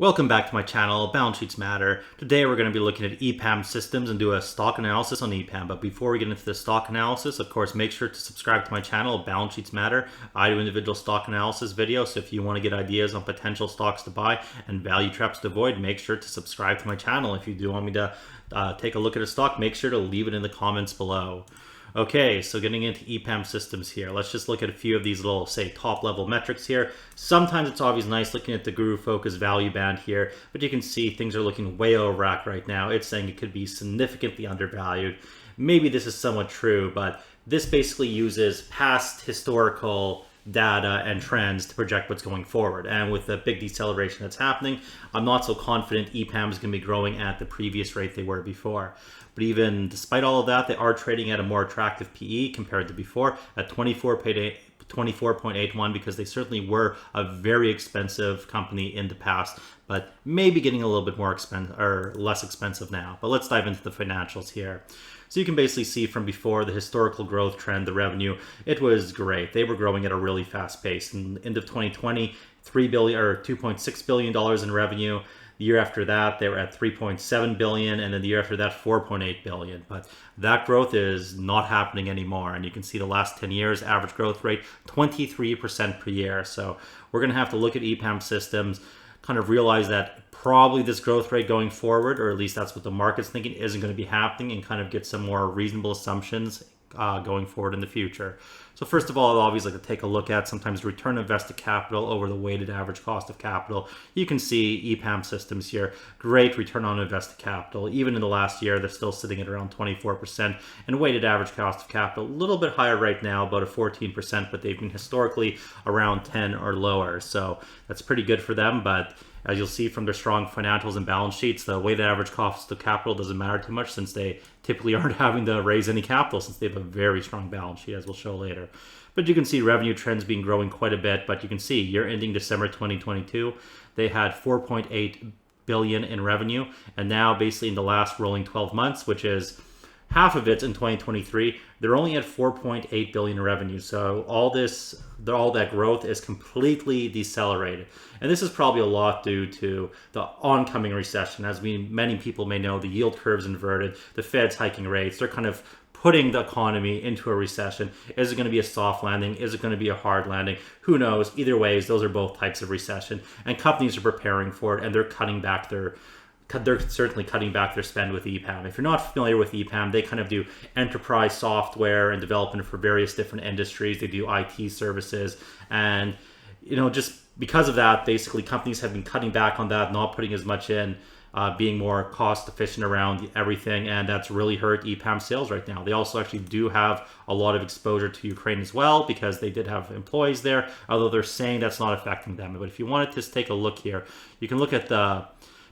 Welcome back to my channel, Balance Sheets Matter. Today we're going to be looking at Epam systems and do a stock analysis on Epam. But before we get into the stock analysis, of course, make sure to subscribe to my channel, Balance Sheets Matter. I do individual stock analysis videos, so if you want to get ideas on potential stocks to buy and value traps to avoid, make sure to subscribe to my channel. If you do want me to take a look at a stock, make sure to leave it in the comments below. Okay, so getting into Epam systems here. Let's just look at a few of these little, say, top-level metrics here. Sometimes it's always nice looking at the Guru Focus value band here, but you can see things are looking way over rack right now. It's saying it could be significantly undervalued. Maybe this is somewhat true, but this basically uses past historical data and trends to project what's going forward. And with the big deceleration that's happening, I'm not so confident Epam is going to be growing at the previous rate they were before. But even despite all of that, they are trading at a more attractive PE compared to before at 24.81 because they certainly were a very expensive company in the past, but maybe getting a little bit more expensive or less expensive now. But let's dive into the financials here. So you can basically see from before the historical growth trend, the revenue, it was great. They were growing at a really fast pace. In the end of 2020, $3 billion or $2.6 billion in revenue. The year after that, they were at 3.7 billion, and then the year after that, 4.8 billion. But that growth is not happening anymore. And you can see the last 10 years, average growth rate, 23% per year. So we're going to have to look at Epam systems, kind of realize that probably this growth rate going forward, or at least that's what the market's thinking, isn't going to be happening, and kind of get some more reasonable assumptions going forward in the future. So first of all, I'll always like to take a look at sometimes return on invested capital over the weighted average cost of capital. You can see Epam systems here, great return on invested capital. Even in the last year, they're still sitting at around 24%, and weighted average cost of capital, a little bit higher right now, about a 14%, but they've been historically around 10 or lower. So that's pretty good for them, but as you'll see from their strong financials and balance sheets, the weighted average cost of capital doesn't matter too much since they typically aren't having to raise any capital since they have a very strong balance sheet, as we'll show later. But you can see revenue trends being growing quite a bit, but you can see year ending December 2022, they had 4.8 billion in revenue, and now basically in the last rolling 12 months, which is half of it in 2023, they're only at 4.8 billion in revenue. So all that growth is completely decelerated. And this is probably a lot due to the oncoming recession. As many people may know, the yield curve's inverted, the Fed's hiking rates, they're kind of putting the economy into a recession. Is it going to be a soft landing? Is it going to be a hard landing? Who knows? Either ways, those are both types of recession. And companies are preparing for it, and they're certainly cutting back their spend with Epam. If you're not familiar with Epam, they kind of do enterprise software and development for various different industries. They do IT services, and just because of that, basically companies have been cutting back on that, not putting as much in, being more cost efficient around everything, and that's really hurt Epam sales right now. They also actually do have a lot of exposure to Ukraine as well because they did have employees there, although they're saying that's not affecting them. But if you wanted to take a look here, you can look at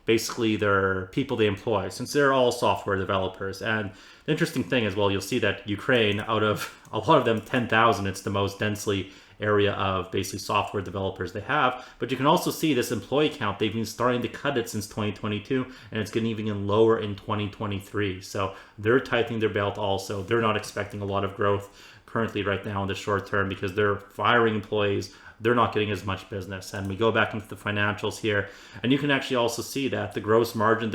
basically their people they employ, since they're all software developers. And the interesting thing is, well, you'll see that Ukraine, out of a lot of them, 10,000, it's the most densely area of basically software developers they have. But you can also see this employee count, they've been starting to cut it since 2022, and it's getting even lower in 2023. So they're tightening their belt also. They're not expecting a lot of growth currently right now in the short term because they're firing employees. They're not getting as much business. And we go back into the financials here, and you can actually also see that their gross margin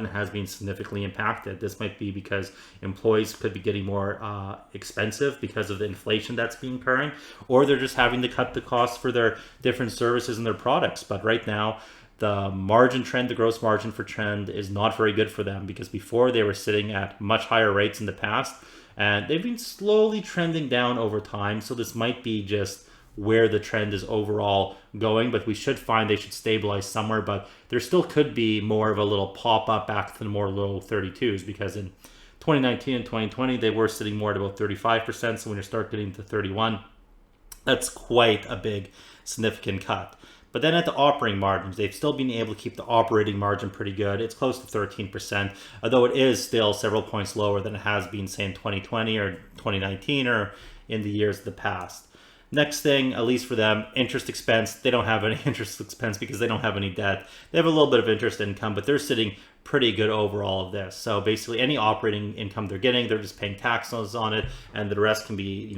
has been significantly impacted. This might be because employees could be getting more expensive because of the inflation that's been occurring, or they're just having to cut the costs for their different services and their products. But right now, the margin trend, the gross margin for trend, is not very good for them because before they were sitting at much higher rates in the past, and they've been slowly trending down over time. So this might be just where the trend is overall going, but we should find they should stabilize somewhere. But there still could be more of a little pop up back to the more low 32s, because in 2019 and 2020 they were sitting more at about 35%. So when you start getting to 31, that's quite a big significant cut. But then at the operating margins, they've still been able to keep the operating margin pretty good. It's close to 13%, although it is still several points lower than it has been, say, in 2020 or 2019 or in the years of the past. Next thing, at least for them, interest expense. They don't have any interest expense because they don't have any debt. They have a little bit of interest income, but they're sitting pretty good over all of this. So basically any operating income they're getting, they're just paying taxes on it, and the rest can be,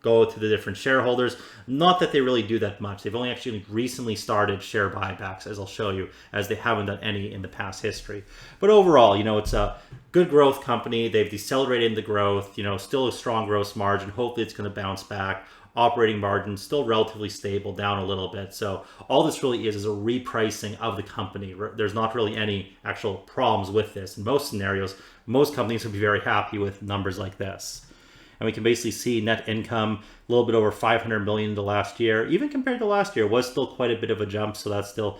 go to the different shareholders. Not that they really do that much. They've only actually recently started share buybacks, as I'll show you, as they haven't done any in the past history. But overall, it's a good growth company. They've decelerated in the growth, still a strong gross margin. Hopefully it's going to bounce back. Operating margin still relatively stable, down a little bit. So all this really is a repricing of the company. There's not really any actual problems with this. In most scenarios, most companies would be very happy with numbers like this. And we can basically see net income a little bit over 500 million in the last year. Even compared to last year, was still quite a bit of a jump. So that's still,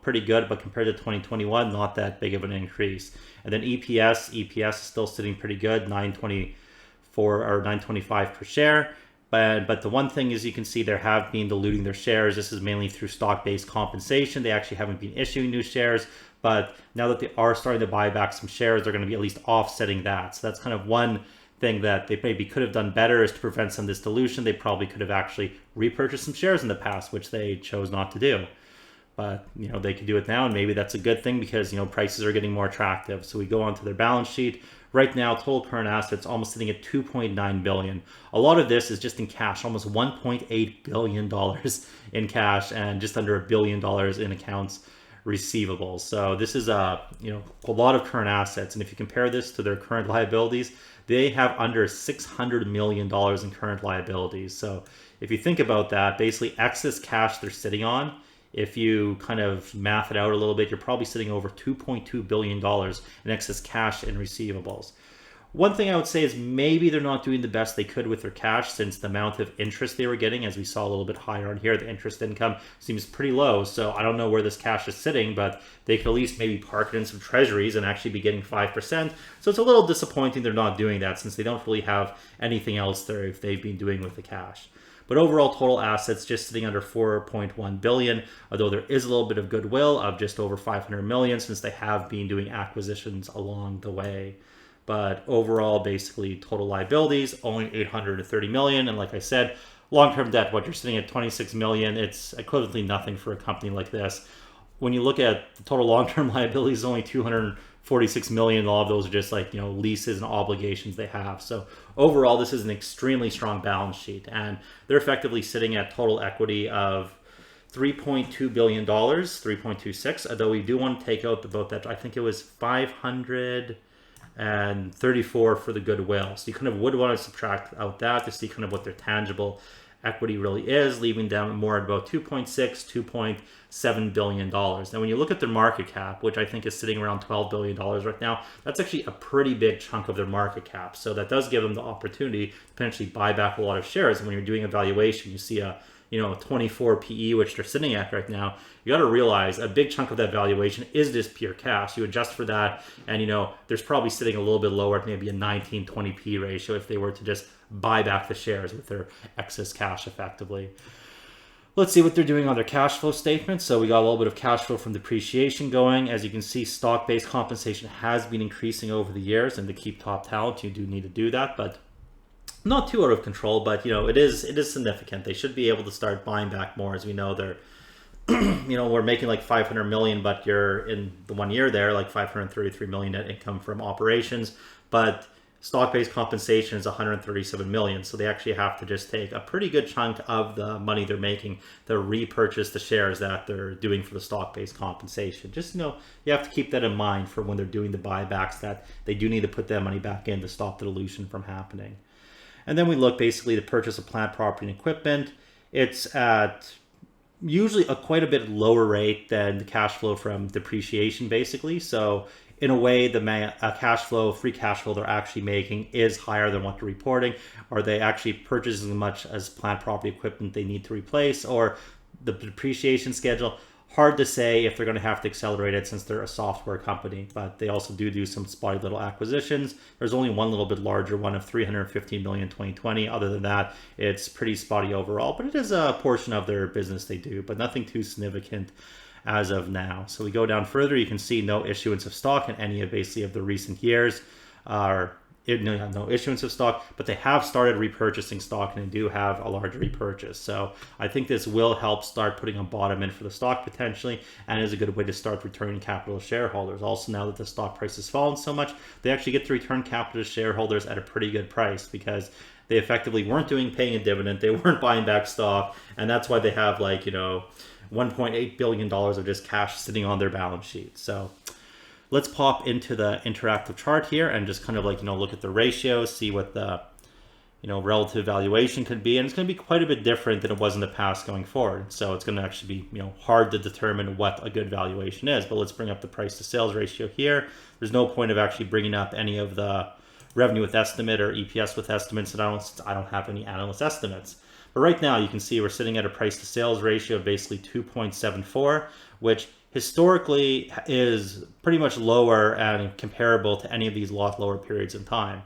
pretty good. But compared to 2021, not that big of an increase. And then EPS is still sitting pretty good, 924 or 925 per share. But the one thing is, you can see they have been diluting their shares. This is mainly through stock-based compensation. They actually haven't been issuing new shares. But now that they are starting to buy back some shares, they're going to be at least offsetting that. So that's kind of one thing that they maybe could have done better, is to prevent some of this dilution. They probably could have actually repurchased some shares in the past, which they chose not to do. But, they could do it now, and maybe that's a good thing because, prices are getting more attractive. So we go onto their balance sheet. Right now, total current assets almost sitting at $2.9 billion. A lot of this is just in cash, almost $1.8 billion in cash, and just under $1 billion in accounts receivables. So this is a lot of current assets. And if you compare this to their current liabilities, they have under $600 million in current liabilities. So if you think about that, basically excess cash they're sitting on, if you kind of math it out a little bit, you're probably sitting over $2.2 billion in excess cash and receivables. One thing I would say is maybe they're not doing the best they could with their cash, since the amount of interest they were getting, as we saw a little bit higher on here, the interest income seems pretty low. So I don't know where this cash is sitting, but they could at least maybe park it in some treasuries and actually be getting 5%. So it's a little disappointing they're not doing that, since they don't really have anything else there if they've been doing with the cash. But overall total assets just sitting under 4.1 billion, although there is a little bit of goodwill of just over 500 million, since they have been doing acquisitions along the way. But overall, basically total liabilities only 830 million, and like I said, long-term debt, what you're sitting at 26 million, it's equivalently nothing for a company like this. When you look at the total long-term liabilities, only 246 million. A lot of those are just like, leases and obligations they have. So overall, this is an extremely strong balance sheet, and they're effectively sitting at total equity of $3.2 billion, 3.26. Although we do want to take out about that, I think it was 534 for the goodwill. So you kind of would want to subtract out that to see kind of what their tangible equity really is, leaving them more at about $2.7 billion. Now, when you look at their market cap, which I think is sitting around $12 billion right now, that's actually a pretty big chunk of their market cap. So that does give them the opportunity to potentially buy back a lot of shares. And when you're doing a valuation, you see a 24 PE, which they're sitting at right now, you got to realize a big chunk of that valuation is just pure cash. You adjust for that, and there's probably sitting a little bit lower at maybe a 19-20 P ratio if they were to just buy back the shares with their excess cash effectively. Let's see what they're doing on their cash flow statement. So we got a little bit of cash flow from depreciation going. As you can see, stock-based compensation has been increasing over the years, and to keep top talent, you do need to do that, but not too out of control. But it is significant. They should be able to start buying back more. As we know, they're we're making like 500 million, but you're in the 1 year there like 533 million net income from operations, but stock-based compensation is 137 million. So they actually have to just take a pretty good chunk of the money they're making to repurchase the shares that they're doing for the stock-based compensation. Just you have to keep that in mind for when they're doing the buybacks, that they do need to put that money back in to stop the dilution from happening. And then we look basically the purchase of plant, property, and equipment. It's at usually a quite a bit lower rate than the cash flow from depreciation, basically. So in a way, the free cash flow they're actually making is higher than what they're reporting. Are they actually purchasing as much as plant, property, equipment they need to replace, or the depreciation schedule? Hard to say if they're going to have to accelerate it, since they're a software company, but they also do some spotty little acquisitions. There's only one little bit larger one of 315 million in 2020. Other than that, it's pretty spotty overall, but it is a portion of their business they do, but nothing too significant as of now. So we go down further, you can see no issuance of stock in any of basically of the recent years. No issuance of stock, but they have started repurchasing stock, and they do have a large repurchase. So I think this will help start putting a bottom in for the stock potentially, and is a good way to start returning capital to shareholders. Also, now that the stock price has fallen so much, they actually get to return capital to shareholders at a pretty good price, because they effectively weren't paying a dividend, they weren't buying back stock, and that's why they have like, you know, $1.8 billion of just cash sitting on their balance sheet. So let's pop into the interactive chart here and just kind of like, you know, look at the ratios, see what the, you know, relative valuation could be. And it's going to be quite a bit different than it was in the past going forward. So it's going to actually be, you know, hard to determine what a good valuation is. But let's bring up the price to sales ratio here. There's no point of actually bringing up any of the revenue with estimate or EPS with estimates, and I don't have any analyst estimates. But right now you can see we're sitting at a price to sales ratio of basically 2.74, which historically is pretty much lower and comparable to any of these lot lower periods in time.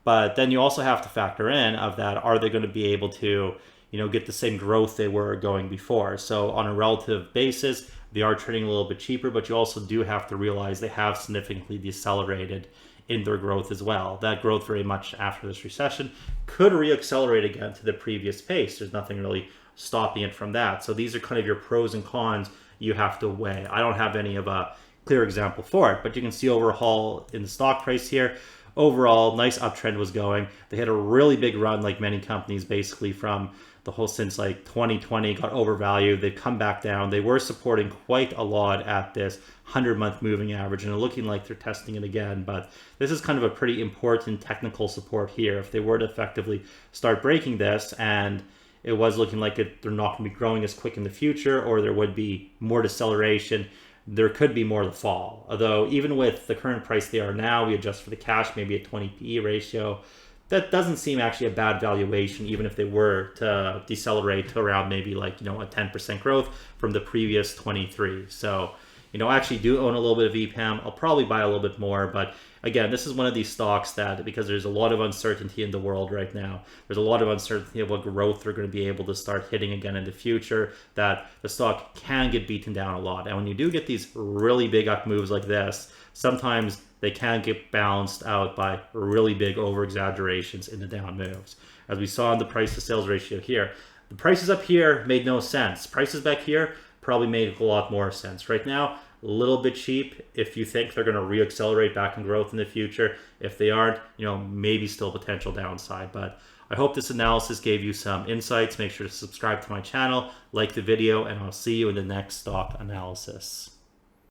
But then you also have to factor in of that, are they going to be able to, you know, get the same growth they were going before? So on a relative basis, they are trading a little bit cheaper, but you also do have to realize they have significantly decelerated in their growth as well. That growth very much after this recession could reaccelerate again to the previous pace. There's nothing really stopping it from that. So these are kind of your pros and cons you have to weigh. I don't have any of a clear example for it, but you can see overall in the stock price here, overall nice uptrend was going. They had a really big run, like many companies, basically from the whole since like 2020 got overvalued. They've come back down. They were supporting quite a lot at this 100-month moving average, and looking like they're testing it again. But this is kind of a pretty important technical support here. If they were to effectively start breaking this, and it was looking like they're not going to be growing as quick in the future, or there would be more deceleration, there could be more to fall. Although even with the current price they are now, we adjust for the cash, maybe a 20 PE ratio, that doesn't seem actually a bad valuation, even if they were to decelerate to around maybe like, you know, a 10% growth from the previous 23. So, you know, I actually do own a little bit of EPAM. I'll probably buy a little bit more, but again, this is one of these stocks that, because there's a lot of uncertainty in the world right now, there's a lot of uncertainty of what growth they're going to be able to start hitting again in the future, that the stock can get beaten down a lot. And when you do get these really big up moves like this, sometimes they can get balanced out by really big over exaggerations in the down moves. As we saw in the price to sales ratio here, the prices up here made no sense. Prices back here probably made a lot more sense. Right now, a little bit cheap if you think they're going to reaccelerate back in growth in the future. If they aren't, you know, maybe still potential downside. But I hope this analysis gave you some insights. Make sure to subscribe to my channel, like the video, and I'll see you in the next stock analysis.